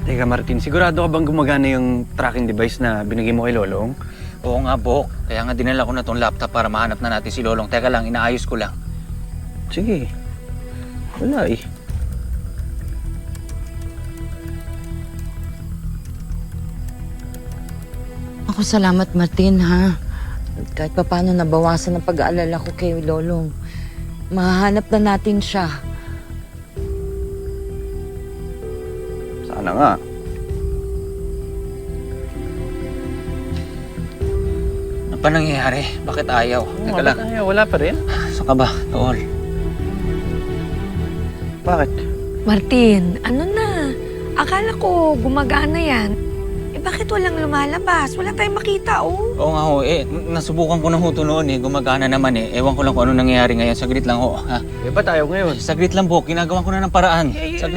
Teka Martin, sigurado ka bang gumagana yung tracking device na binigay mo kay Lolong? Oo nga, Bok. Kaya nga dinala ko na tong laptop para mahanap na natin si Lolong. Teka lang, inaayos ko lang. Sige. Wala eh. Ako salamat, Martin, ha? Kahit pa paano nabawasan ang pag-aalala ko kay Lolong. Mahanap na natin siya. Sana nga. Ano pa nangyayari? Bakit ayaw? Teka lang. Wala pa rin. Saan ka ba, Tol? Bakit? Martin, ano na? Akala ko gumagana yan. Eh bakit walang lumalabas? Wala tayong makita, oh. Oo nga ho, nasubukan ko na ho ito noon Gumagana naman Ewan ko lang kung ano nangyayari ngayon. Saglit lang ho, ha? Eh, ba't ayaw ngayon? Saglit lang, Bok. Ginagawan ko na ng paraan. Saglit.